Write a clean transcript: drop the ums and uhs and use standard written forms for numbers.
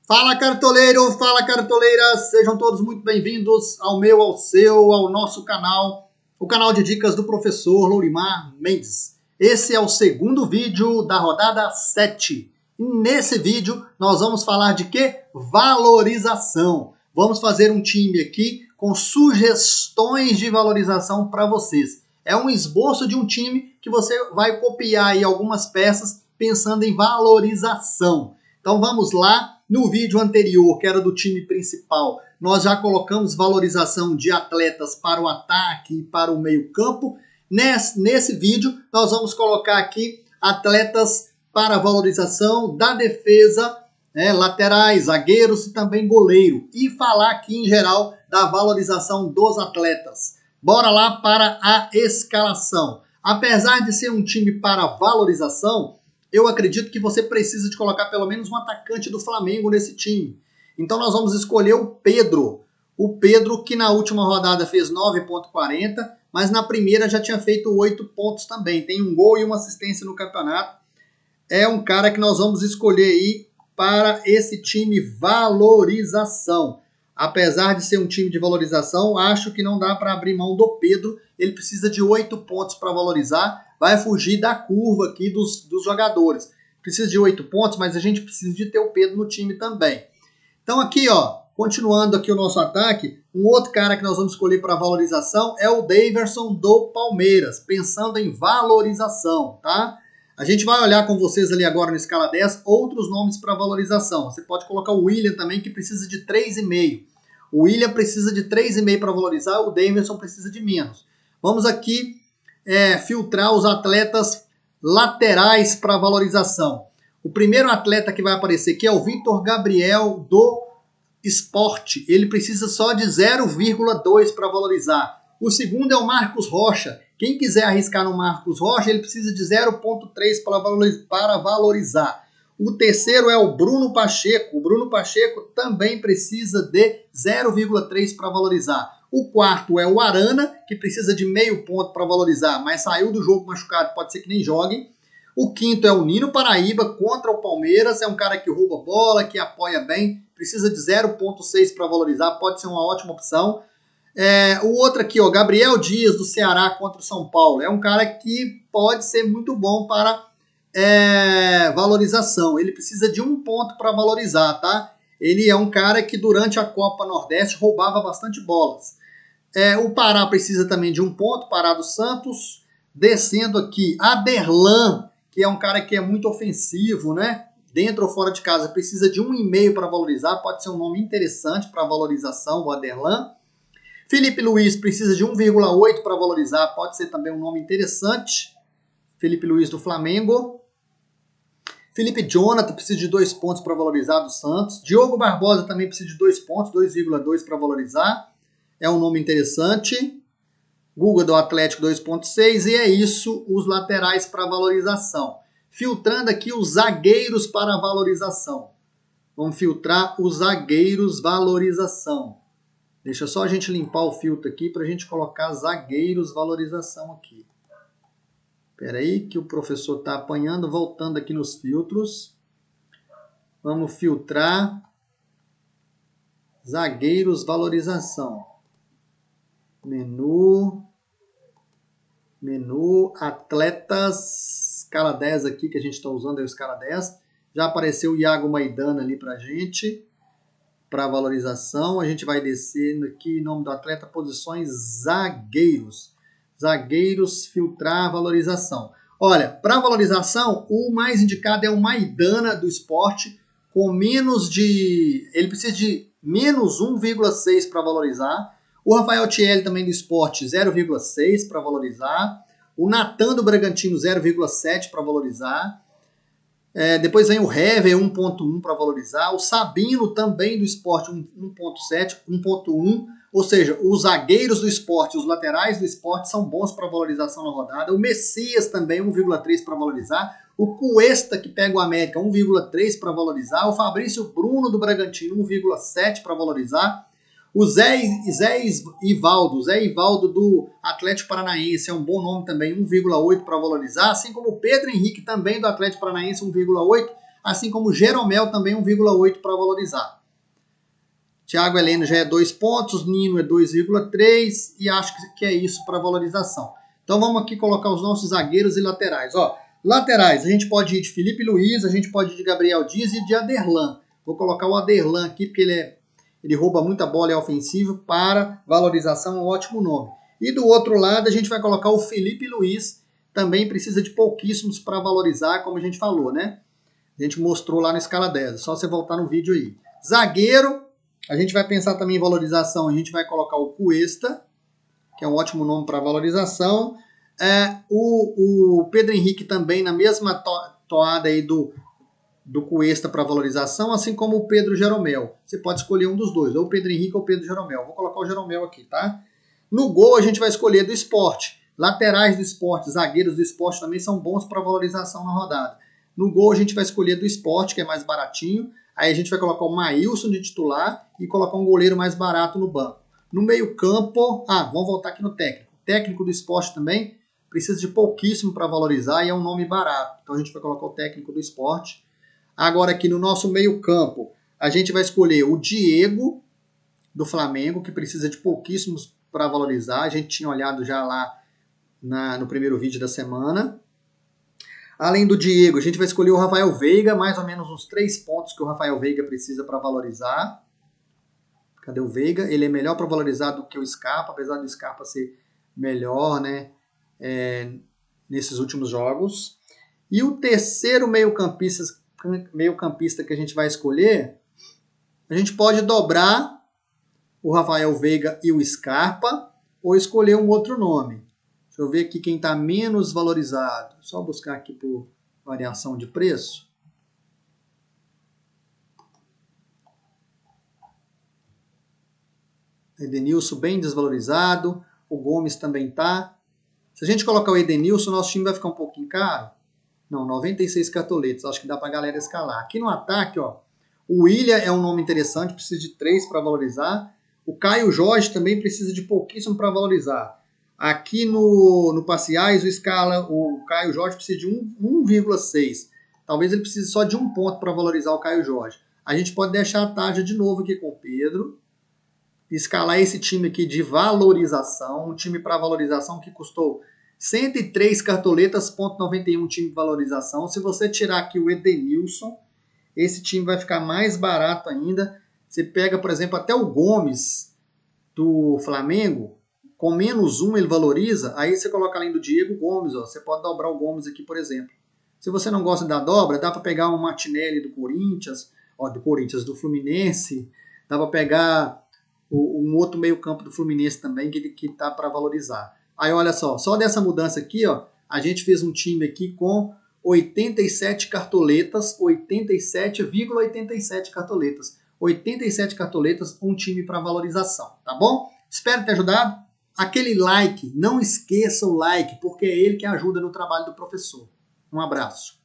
Fala cartoleiro, fala cartoleiras, sejam todos muito bem-vindos ao meu, ao seu, ao nosso canal, o canal de dicas do professor Lourimar Mendes. Esse é o segundo vídeo da rodada 7. E nesse vídeo nós vamos falar de quê? Valorização. Vamos fazer um time aqui com sugestões de valorização para vocês. É um esboço de um time que você vai copiar aí algumas peças pensando em valorização. Então vamos lá. No vídeo anterior, que era do time principal, nós já colocamos valorização de atletas para o ataque e para o meio-campo. Nesse vídeo, nós vamos colocar aqui atletas para valorização da defesa, laterais, zagueiros e também goleiro. E falar aqui, em geral, da valorização dos atletas. Bora lá para a escalação. Apesar de ser um time para valorização, eu acredito que você precisa de colocar pelo menos um atacante do Flamengo nesse time. Então nós vamos escolher o Pedro. O Pedro que na última rodada fez 9,40, mas na primeira já tinha feito 8 pontos também. Tem um gol e uma assistência no campeonato. É um cara que nós vamos escolher aí para esse time valorização. Apesar de ser um time de valorização, acho que não dá para abrir mão do Pedro. Ele precisa de 8 pontos para valorizar. Vai fugir da curva aqui dos jogadores. Precisa de 8 pontos, mas a gente precisa de ter o Pedro no time também. Então aqui, ó, continuando aqui o nosso ataque, um outro cara que nós vamos escolher para valorização é o Daverson do Palmeiras, pensando em valorização, tá? A gente vai olhar com vocês ali agora no escala 10 outros nomes para valorização. Você pode colocar o William também, que precisa de 3,5. O William precisa de 3,5 para valorizar, o Daverson precisa de menos. Vamos aqui filtrar os atletas laterais para valorização. O primeiro atleta que vai aparecer aqui é o Vitor Gabriel do Sport. Ele precisa só de 0,2 para valorizar. O segundo é o Marcos Rocha. Quem quiser arriscar no Marcos Rocha, ele precisa de 0,3 para valorizar. O terceiro é o Bruno Pacheco. O Bruno Pacheco também precisa de 0,3 para valorizar. O quarto é o Arana, que precisa de meio ponto para valorizar, mas saiu do jogo machucado, pode ser que nem jogue. O quinto é o Nino Paraíba contra o Palmeiras, é um cara que rouba bola, que apoia bem, precisa de 0,6 para valorizar, pode ser uma ótima opção. O outro aqui, ó, Gabriel Dias do Ceará contra o São Paulo, é um cara que pode ser muito bom para valorização. Ele precisa de 1 ponto para valorizar, tá? Ele é um cara que durante a Copa Nordeste roubava bastante bolas. O Pará precisa também de 1 ponto, Pará do Santos. Descendo aqui, Aderlan, que é um cara que é muito ofensivo, né? Dentro ou fora de casa, precisa de 1,5 para valorizar. Pode ser um nome interessante para valorização, o Aderlan. Felipe Luiz precisa de 1,8 para valorizar. Pode ser também um nome interessante. Felipe Luiz do Flamengo. Felipe Jonathan precisa de 2 pontos para valorizar do Santos. Diogo Barbosa também precisa de 2 pontos, 2,2 para valorizar. É um nome interessante. Guga do Atlético 2,6. E é isso, os laterais para valorização. Filtrando aqui os zagueiros para valorização. Vamos filtrar os zagueiros valorização. Deixa só a gente limpar o filtro aqui para a gente colocar zagueiros valorização aqui. Espera aí que o professor está apanhando, voltando aqui nos filtros. Vamos filtrar zagueiros valorização. Menu, atletas, escala 10 aqui que a gente está usando, é o escala 10. Já apareceu o Iago Maidana ali para a gente, para valorização. A gente vai descendo aqui, nome do atleta, posições, zagueiros. Zagueiros, filtrar, valorização. Olha, para valorização, o mais indicado é o Maidana do Sport, com menos de... Ele precisa de menos 1,6 para valorizar. O Rafael Thiel também do Sport, 0,6 para valorizar. O Natan do Bragantino, 0,7 para valorizar. Depois vem o Hever, 1,1 para valorizar. O Sabino também do Sport, 1,7, 1,1. Ou seja, os zagueiros do Sport, os laterais do Sport são bons para valorização na rodada. O Messias também, 1,3 para valorizar. O Cuesta, que pega o América, 1,3 para valorizar. O Fabrício Bruno do Bragantino, 1,7 para valorizar. O Zé Ivaldo do Atlético Paranaense é um bom nome também, 1,8 para valorizar. Assim como o Pedro Henrique também do Atlético Paranaense, 1,8. assim como Jeromel também 1,8 para valorizar. Thiago Heleno já é 2 pontos, Nino é 2,3 e acho que é isso para valorização. Então vamos aqui colocar os nossos zagueiros e laterais. Ó, laterais, a gente pode ir de Felipe Luiz, a gente pode ir de Gabriel Dias e de Aderlan. Vou colocar o Aderlan aqui porque ele rouba muita bola e é ofensivo. Para valorização é um ótimo nome. E do outro lado a gente vai colocar o Felipe Luiz, também precisa de pouquíssimos para valorizar, como a gente falou, né? A gente mostrou lá na escala 10, é só você voltar no vídeo aí. Zagueiro, a gente vai pensar também em valorização, a gente vai colocar o Cuesta, que é um ótimo nome para valorização. O Pedro Henrique também na mesma toada aí do Cuesta para valorização, assim como o Pedro Jeromel. Você pode escolher um dos dois, ou o Pedro Henrique ou o Pedro Jeromel. Vou colocar o Jeromel aqui, tá? No gol a gente vai escolher do Sport. Laterais do Sport, zagueiros do Sport também são bons para valorização na rodada. No gol a gente vai escolher do Sport, que é mais baratinho. Aí a gente vai colocar o Maílson de titular e colocar um goleiro mais barato no banco. No meio-campo, vamos voltar aqui no técnico. O técnico do Sport também precisa de pouquíssimo para valorizar e é um nome barato. Então a gente vai colocar o técnico do Sport. Agora aqui no nosso meio-campo, a gente vai escolher o Diego do Flamengo, que precisa de pouquíssimos para valorizar. A gente tinha olhado já lá no primeiro vídeo da semana. Além do Diego, a gente vai escolher o Rafael Veiga, mais ou menos uns 3 pontos que o Rafael Veiga precisa para valorizar. Cadê o Veiga? Ele é melhor para valorizar do que o Scarpa, apesar do Scarpa ser melhor, né, nesses últimos jogos. E o terceiro meio-campista que a gente vai escolher, a gente pode dobrar o Rafael Veiga e o Scarpa ou escolher um outro nome. Deixa eu ver aqui quem está menos valorizado. Só buscar aqui por variação de preço. Edenilson bem desvalorizado. O Gomes também está. Se a gente colocar o Edenilson, nosso time vai ficar um pouquinho caro. Não, 96 cartoletas. Acho que dá para a galera escalar. Aqui no ataque, ó, o William é um nome interessante, precisa de 3 para valorizar. O Caio Jorge também precisa de pouquíssimo para valorizar. Aqui no Parciais, o Caio Jorge precisa de 1,6. Talvez ele precise só de 1 ponto para valorizar o Caio Jorge. A gente pode deixar a tarja de novo aqui com o Pedro. Escalar esse time aqui de valorização. Um time para valorização que custou 103 cartoletas, 0,91 time de valorização. Se você tirar aqui o Edenilson, esse time vai ficar mais barato ainda. Você pega, por exemplo, até o Gomes do Flamengo. Com -1 ele valoriza, aí você coloca além do Diego Gomes, ó, você pode dobrar o Gomes aqui, por exemplo. Se você não gosta da dobra, dá para pegar um Martinelli do Corinthians, do Fluminense, dá para pegar um outro meio-campo do Fluminense também que tá para valorizar. Aí olha só dessa mudança aqui, ó, a gente fez um time aqui com 87 cartoletas, 87,87 cartoletas. 87 cartoletas, um time para valorização, tá bom? Espero ter ajudado. Aquele like, não esqueça o like, porque é ele que ajuda no trabalho do professor. Um abraço.